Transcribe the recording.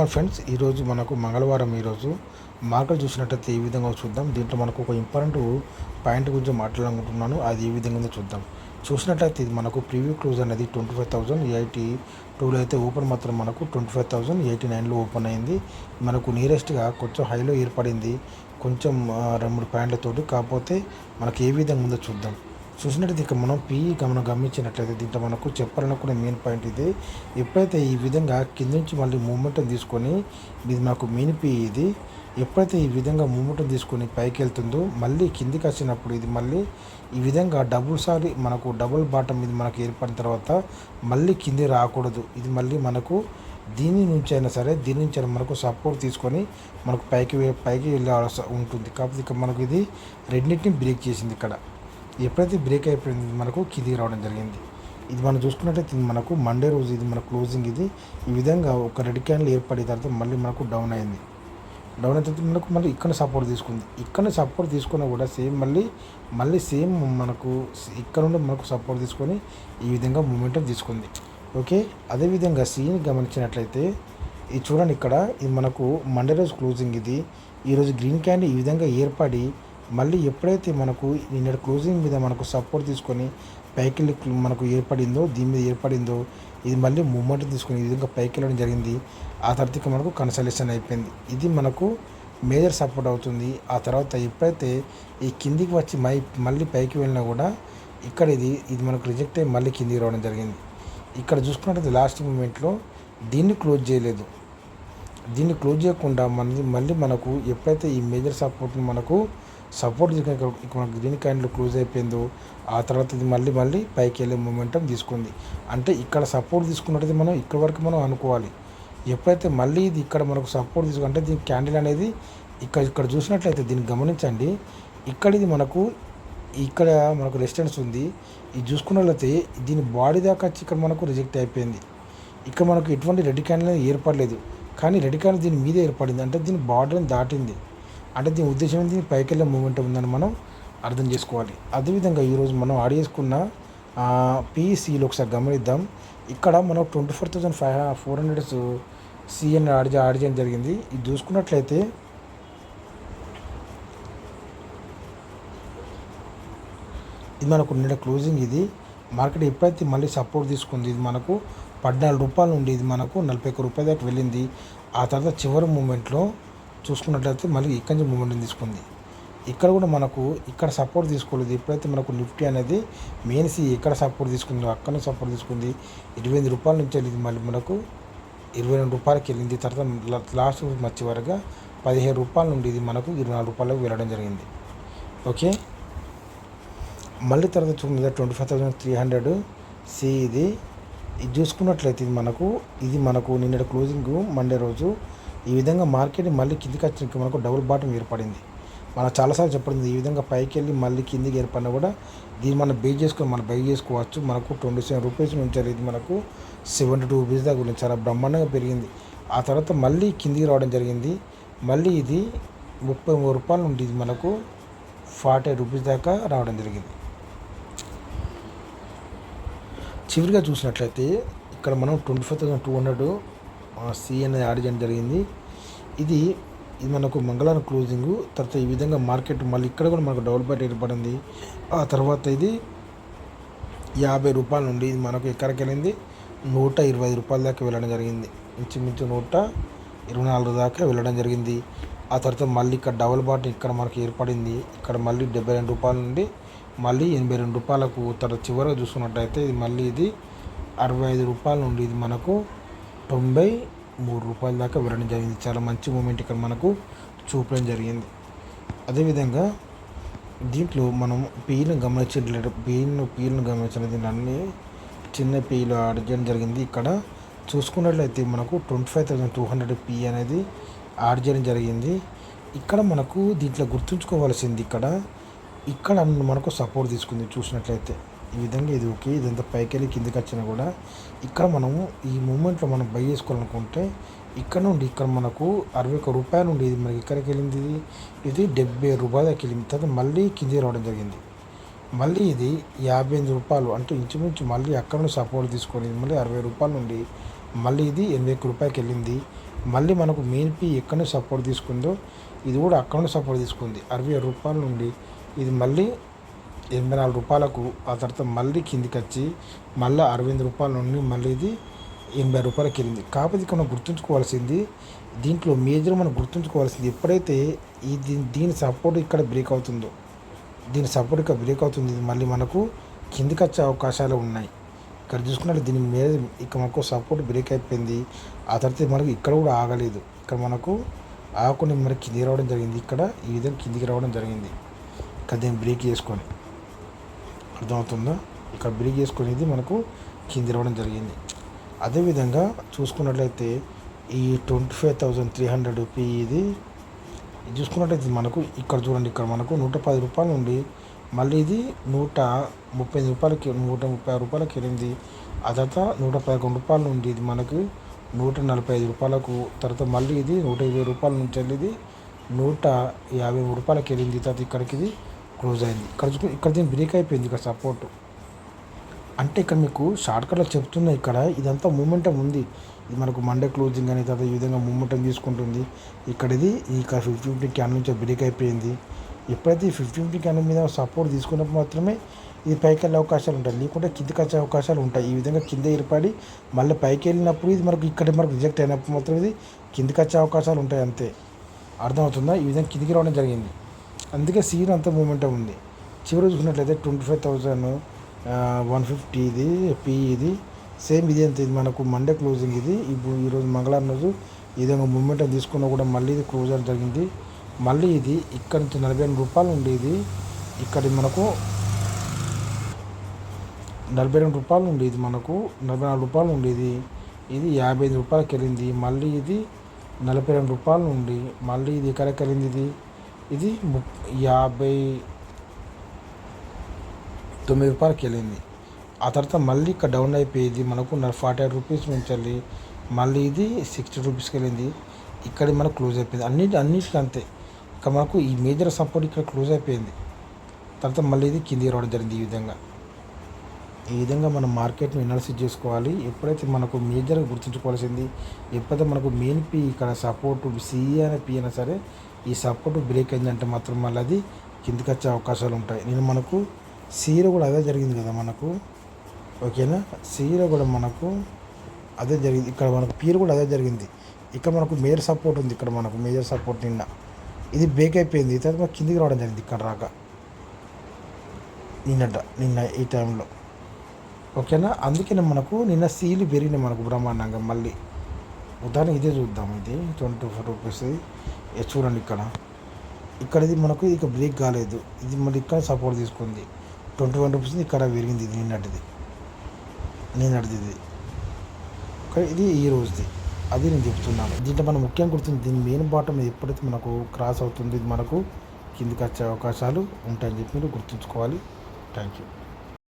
Friends, ఈరోజు మనకు మంగళవారం. ఈరోజు మార్కెట్ చూసినట్టయితే ఈ విధంగా చూద్దాం. దీంట్లో మనకు ఒక ఇంపార్టెంట్ పాయింట్ గురించి మాట్లాడాలనుకుంటున్నాను. అది ఏ విధంగా ఉందో చూద్దాం. చూసినట్లయితే ఇది మనకు ప్రీవ్యూ క్లోజ్ అనేది 25,082లో అయితే ఓపెన్ మాత్రం మనకు 25,089లో ఓపెన్ అయింది. మనకు నియరెస్ట్గా కొంచెం హైలో ఏర్పడింది, కొంచెం 2-3 పాయింట్లతోటి. కాకపోతే మనకు ఏ విధంగా ఉందో చూద్దాం. చూసినట్టయితే ఇక మనం మనం గమనించినట్లయితే దీంట్లో మనకు చెప్పాలనుకునే మెయిన్ పాయింట్ ఇది. ఎప్పుడైతే ఈ విధంగా కింద నుంచి మళ్ళీ మూమెంటం తీసుకొని, ఇది మనకు మెయిన్ ఇది. ఎప్పుడైతే ఈ విధంగా మూమెంటం తీసుకొని పైకి వెళ్తుందో, మళ్ళీ కిందికి వచ్చినప్పుడు ఇది మళ్ళీ ఈ విధంగా మనకు డబుల్ బాటం ఇది మనకు ఏర్పడిన తర్వాత మళ్ళీ కింది రాకూడదు. ఇది మళ్ళీ మనకు దీని నుంచి అయినా సరే, దీని నుంచి అయినా మనకు సపోర్ట్ తీసుకొని మనకు పైకి వెళ్ళాల్సి ఉంటుంది. కాకపోతే ఇక మనకు ఇది రెండింటిని బ్రేక్ చేసింది. ఇక్కడ ఎప్పుడైతే బ్రేక్ అయిపోయింది మనకు కిందికి రావడం జరిగింది. ఇది మనం చూసుకున్నట్టయితే మనకు మండే రోజు ఇది మన క్లోజింగ్. ఇది ఈ విధంగా ఒక రెడ్ క్యాండిల్ ఏర్పడిన తర్వాత మళ్ళీ మనకు డౌన్ అయింది. డౌన్ అయిన తర్వాత మనకు మళ్ళీ ఇక్కడ సపోర్ట్ తీసుకుంది. ఇక్కడ సపోర్ట్ తీసుకున్నా కూడా సేమ్ మళ్ళీ సేమ్ మనకు ఇక్కడ నుండి మనకు సపోర్ట్ తీసుకొని ఈ విధంగా మూమెంటం తీసుకుంది. ఓకే, అదేవిధంగా సీని గమనించినట్లయితే ఇది చూడండి. ఇక్కడ ఇది మనకు మండే రోజు క్లోజింగ్. ఇది ఈరోజు గ్రీన్ క్యాండిల్ ఈ విధంగా ఏర్పడి మళ్ళీ ఎప్పుడైతే మనకు నిన్నటి క్లోజింగ్ మీద మనకు సపోర్ట్ తీసుకొని పైకి మనకు దీని మీద ఏర్పడిందో, ఇది మళ్ళీ మూమెంట్ తీసుకొని ఈ విధంగా పైకి వెళ్ళడం జరిగింది. ఆ తర్వాత మనకు కన్సల్టేషన్ అయిపోయింది. ఇది మనకు మేజర్ సపోర్ట్ అవుతుంది. ఆ తర్వాత ఎప్పుడైతే ఈ కిందికి వచ్చి మళ్ళీ పైకి వెళ్ళినా కూడా ఇక్కడ ఇది మనకు రిజెక్ట్ అయ్యి మళ్ళీ కిందికి రావడం జరిగింది. ఇక్కడ చూసుకున్నట్లయితే లాస్ట్ మూమెంట్లో దీన్ని క్లోజ్ చేయలేదు. దీన్ని క్లోజ్ చేయకుండా మళ్ళీ మనకు ఎప్పుడైతే ఈ మేజర్ సపోర్ట్ని మనకు సపోర్ట్ ఇక్కడ గ్రీన్ క్యాండిల్ క్లోజ్ అయిపోయిందో, ఆ తర్వాత ఇది మళ్ళీ పైకి వెళ్ళే మూమెంటం తీసుకుంది. అంటే ఇక్కడ సపోర్ట్ తీసుకున్నట్టయితే మనం ఇక్కడ వరకు మనం అనుకోవాలి. ఎప్పుడైతే మళ్ళీ ఇది ఇక్కడ మనకు సపోర్ట్ తీసుకుంటే దీని క్యాండిల్ అనేది ఇక్కడ చూసినట్లయితే దీన్ని గమనించండి. ఇది ఇక్కడ మనకు రెసిస్టెన్స్ ఉంది. ఇది చూసుకున్నట్లయితే దీని బాడీ దాకా వచ్చి ఇక్కడ మనకు రిజెక్ట్ అయిపోయింది. ఇక్కడ మనకు ఎటువంటి రెడ్ క్యాండిల్ ఏర్పడలేదు, కానీ రెడ్ క్యాండిల్ దీని మీద ఏర్పడింది. అంటే దీని బార్డర్ని దాటింది. అంటే దీని ఉద్దేశం ఏంటి? పైకి వెళ్ళే మూమెంట్ ఉందని మనం అర్థం చేసుకోవాలి. అదేవిధంగా ఈరోజు మనం యాడ్ చేసుకున్న పీఈసీలో ఒకసారి గమనిద్దాం. ఇక్కడ మనం 24,400 సిఎన్ యాడ్ చేయడం జరిగింది. ఇది చూసుకున్నట్లయితే ఇది మనకు నిన్న క్లోజింగ్. ఇది మార్కెట్ ఎప్పుడైతే మళ్ళీ సపోర్ట్ తీసుకుంది, ఇది మనకు 14 రూపాయల నుండి ఇది మనకు 41 రూపాయల దాకా వెళ్ళింది. ఆ తర్వాత చివరి మూమెంట్లో చూసుకున్నట్లయితే మళ్ళీ ఇక్కడి నుంచి మూమెంట్ తీసుకుంది. ఇక్కడ కూడా మనకు ఇక్కడ సపోర్ట్ తీసుకోలేదు. ఎప్పుడైతే మనకు నిఫ్టీ అనేది మెయిన్ ఎక్కడ సపోర్ట్ తీసుకుందో అక్కడనే సపోర్ట్ తీసుకుంది. 28 రూపాయల నుంచి వెళ్ళింది, మళ్ళీ మనకు 22 రూపాయలకి వెళ్ళింది. తర్వాత లాస్ట్ వచ్చే వరకు 17 రూపాయల నుండి ఇది మనకు 24 రూపాయలకు వెళ్ళడం జరిగింది. ఓకే, మళ్ళీ తర్వాత చూడండి 25,300 సి. ఇది చూసుకున్నట్లయితే ఇది మనకు నిన్నటి క్లోజింగ్ మండే రోజు ఈ విధంగా మార్కెట్ మళ్ళీ కిందికి వచ్చిన మనకు డబుల్ బాటం ఏర్పడింది. మనం చాలాసార్లు చెప్పడింది. ఈ విధంగా పైకి వెళ్ళి మళ్ళీ కిందికి ఏర్పడినా కూడా దీన్ని మనం బై చేసుకోవచ్చు. మనకు 27 రూపీస్ నుంచి ఇది మనకు 72 రూపీస్ దాకా గురించి చాలా బ్రహ్మాండంగా పెరిగింది. ఆ తర్వాత మళ్ళీ కిందికి రావడం జరిగింది. మళ్ళీ ఇది 33 రూపాయల నుండి ఇది మనకు 48 రూపీస్ దాకా రావడం జరిగింది. చివరిగా చూసినట్లయితే ఇక్కడ మనం 25,200 సి అనేది యాడ్ చేయడం జరిగింది. ఇది మనకు మంగళవారం క్లోజింగ్. తర్వాత ఈ విధంగా మార్కెట్ మళ్ళీ ఇక్కడ కూడా మనకు డబుల్ బాటం ఏర్పడింది. ఆ తర్వాత ఇది 50 రూపాయల నుండి ఇది మనకు ఎక్కడికి వెళ్ళింది 125 రూపాయల దాకా వెళ్ళడం జరిగింది. ఇంచుమించు 124 దాకా వెళ్ళడం జరిగింది. ఆ తర్వాత మళ్ళీ ఇక్కడ డబుల్ బాటం ఇక్కడ మనకు ఏర్పడింది. ఇక్కడ మళ్ళీ 72 రూపాయల నుండి మళ్ళీ 82 రూపాయలకు. తర్వాత చివరిగా చూసుకున్నట్టయితే ఇది మళ్ళీ 65 రూపాయల నుండి ఇది మనకు 93 రూపాయల దాకా వెళ్ళడం జరిగింది. చాలా మంచి మూమెంట్ ఇక్కడ మనకు చూపడం జరిగింది. అదేవిధంగా దీంట్లో మనం పీలను గమనించిన దీన్ని అన్ని చిన్న పీలు యాడ్ చేయడం జరిగింది. ఇక్కడ చూసుకున్నట్లయితే మనకు 25,200 పీ అనేది యాడ్ చేయడం జరిగింది. ఇక్కడ మనకు దీంట్లో గుర్తుంచుకోవాల్సింది ఇక్కడ మనకు సపోర్ట్ తీసుకుంది. చూసినట్లయితే ఈ విధంగా ఇది ఓకే. ఇదంతా పైకి వెళ్ళి కిందికి వచ్చినా కూడా ఇక్కడ మనము ఈ మూమెంట్లో మనం బై చేసుకోవాలనుకుంటే ఇక్కడ నుండి ఇక్కడ మనకు 61 రూపాయల నుండి ఇది మనకి ఎక్కడికి వెళ్ళింది, ఇది 70 రూపాయల దాకా వెళ్ళింది. తర్వాత మళ్ళీ కిందికి రావడం జరిగింది. మళ్ళీ ఇది 58 రూపాయలు, అంటే ఇంచుమించు మళ్ళీ అక్కడ నుండి సపోర్ట్ తీసుకొని మళ్ళీ 60 రూపాయల నుండి మళ్ళీ ఇది 81 రూపాయలకి వెళ్ళింది. మళ్ళీ మనకు మెయిన్ పీ ఎక్కడ నుంచి సపోర్ట్ తీసుకుందో ఇది కూడా అక్కడ నుంచి సపోర్ట్ తీసుకుంది. 67 రూపాయల నుండి ఇది మళ్ళీ 84 రూపాయలకు, ఆ తర్వాత మళ్ళీ కిందికి వచ్చి మళ్ళీ 68 రూపాయల నుండి మళ్ళీ ఇది 80 రూపాయలకి వెళ్ళింది. కాకపోతే ఇక్కడ మనం గుర్తుంచుకోవాల్సింది, దీంట్లో మేజర్ మనం గుర్తుంచుకోవాల్సింది, ఎప్పుడైతే దీని సపోర్ట్ ఇక్కడ బ్రేక్ అవుతుందో, దీని సపోర్ట్ ఇక్కడ బ్రేక్ అవుతుంది, ఇది మళ్ళీ మనకు కిందికి వచ్చే అవకాశాలు ఉన్నాయి. ఇక్కడ చూసుకున్నట్టు దీని మీద ఇక్కడ మనకు సపోర్ట్ బ్రేక్ అయిపోయింది. ఆ తర్వాత మనకు ఇక్కడ కూడా ఆగలేదు, ఇక్కడ మనకు ఆగకుండా మనకి కిందికి రావడం జరిగింది. ఇక్కడ ఈ విధంగా కిందికి రావడం జరిగింది. ఇక్కడ దీన్ని బ్రేక్ చేసుకొని, అర్థమవుతుందా, ఇక్కడ బ్రేక్ చేసుకునేది మనకు కింది రావడం జరిగింది. అదేవిధంగా చూసుకున్నట్లయితే ఈ 25,300 రూపీ ఇది చూసుకున్నట్లయితే మనకు ఇక్కడ చూడండి, ఇక్కడ మనకు 110 రూపాయల నుండి మళ్ళీ ఇది 130 రూపాయలకి 136 రూపాయలకి వెళ్ళింది. ఆ తర్వాత 111 రూపాయల నుండి ఇది మనకు 145 రూపాయలకు, తర్వాత మళ్ళీ ఇది 120 రూపాయల నుంచి వెళ్ళి ఇది 153 రూపాయలకి వెళ్ళింది. తర్వాత ఇక్కడికి ఇది క్లోజ్ అయింది. ఇక్కడ దీన్ని బ్రేక్ అయిపోయింది. ఇక్కడ సపోర్టు అంటే ఇక్కడ మీకు షార్ట్కట్లో చెప్తున్నా, ఇక్కడ ఇదంతా మూమెంటం ఉంది. ఇది మనకు మండే క్లోజింగ్ అని తర్వాత ఈ విధంగా మూమెంటం తీసుకుంటుంది. ఇక్కడ ఇది ఇక్కడ 50-50 క్యాండిల్ నుంచి బ్రేక్ అయిపోయింది. ఎప్పుడైతే ఈ 50-50 క్యాండిల్ మీద సపోర్ట్ తీసుకున్నప్పుడు మాత్రమే ఇది పైకి వెళ్ళే అవకాశాలు ఉంటాయి, లేకుంటే కిందికి వచ్చే అవకాశాలు ఉంటాయి. ఈ విధంగా కింద ఏర్పడి మళ్ళీ పైకి వెళ్ళినప్పుడు ఇది మనకు ఇక్కడ మనకు రిజెక్ట్ అయినప్పుడు మాత్రం ఇది కిందికి వచ్చే అవకాశాలు ఉంటాయి, అంతే. అర్థమవుతుందా? ఈ విధంగా కిందికి రావడం జరిగింది. అందుకే సీన్ అంత మూమెంటం ఉంది. చివరి చూసుకున్నట్లయితే 25,150 ఇది పీ, ఇది సేమ్ ఇది ఎంత, ఇది మనకు మండే క్లోజింగ్. ఇది ఇప్పుడు ఈరోజు మంగళవారం రోజు ఈ విధంగా మూమెంటం తీసుకున్నా కూడా మళ్ళీ ఇది క్లోజ్ అవ్వడం జరిగింది. మళ్ళీ ఇది ఇక్కడ నుంచి 48 రూపాయలు ఉండేది, ఇక్కడ మనకు 42 రూపాయలు ఉండేది, మనకు 44 రూపాయలు ఉండేది, ఇది 55 రూపాయలకి వెళ్ళింది. మళ్ళీ ఇది 42 రూపాయలు నుండి మళ్ళీ ఇది ఎక్కడికి వెళ్ళింది, ఇది 59 రూపాయలకి వెళ్ళింది. ఆ తర్వాత మళ్ళీ ఇక్కడ డౌన్ అయిపోయేది మనకు 48 రూపీస్ నుంచి వెళ్ళి మళ్ళీ ఇది 60 రూపీస్కి వెళ్ళింది. ఇక్కడ మనకు క్లోజ్ అయిపోయింది. అన్నిటికీ అంతే. ఇక్కడ మనకు ఈ మేజర్ సపోర్ట్ ఇక్కడ క్లోజ్ అయిపోయింది. తర్వాత మళ్ళీ ఇది కిందికి రావడం జరిగింది. ఈ విధంగా మనం మార్కెట్ని అనాలిసిస్ చేసుకోవాలి. ఎప్పుడైతే మనకు మేజర్గా గుర్తుంచుకోవాల్సింది, ఎప్పుడైతే మనకు మెయిన్ పీ ఇక్కడ సపోర్టు సిఈ అయినా పీ అయినా సరే ఈ సపోర్టు బ్రేక్ అయిందంటే మాత్రం మళ్ళీ అది కిందికి వచ్చే అవకాశాలు ఉంటాయి. మనకు సీలో కూడా అదే జరిగింది కదా మనకు, ఓకేనా. సీలో కూడా మనకు అదే జరిగింది, ఇక్కడ మనకు పీర్ కూడా అదే జరిగింది. ఇక్కడ మనకు మేజర్ సపోర్ట్ ఉంది, ఇక్కడ మనకు మేజర్ సపోర్ట్ నిన్న ఇది బ్రేక్ అయిపోయింది. తర్వాత మనకు కిందికి రావడం జరిగింది ఇక్కడ రాక నిన్న ఈ టైంలో, ఓకేనా. అందుకనే మనకు నిన్న సీలు పెరిగినాయి మనకు బ్రహ్మాండంగా. మళ్ళీ ఉదాహరణ ఇదే చూద్దాం, ఇది 24 రూపీస్ చూడండి. ఇక్కడ ఇది మనకు ఇక బ్రేక్ కాలేదు, ఇది మళ్ళీ ఇక్కడ సపోర్ట్ తీసుకుంది 21 రూపీస్ ఇక్కడ పెరిగింది. ఇది నిన్నటిది ఇది ఓకే. ఇది ఈ రోజుది, అది నేను చెప్తున్నాను. దీంట్లో మనం ముఖ్యంగా గుర్తుంది, దీని మెయిన్ బాటం ఎప్పుడైతే మనకు క్రాస్ అవుతుంది ఇది మనకు కిందికి వచ్చే అవకాశాలు ఉంటాయని చెప్పి మీరు గుర్తుంచుకోవాలి. Thank you.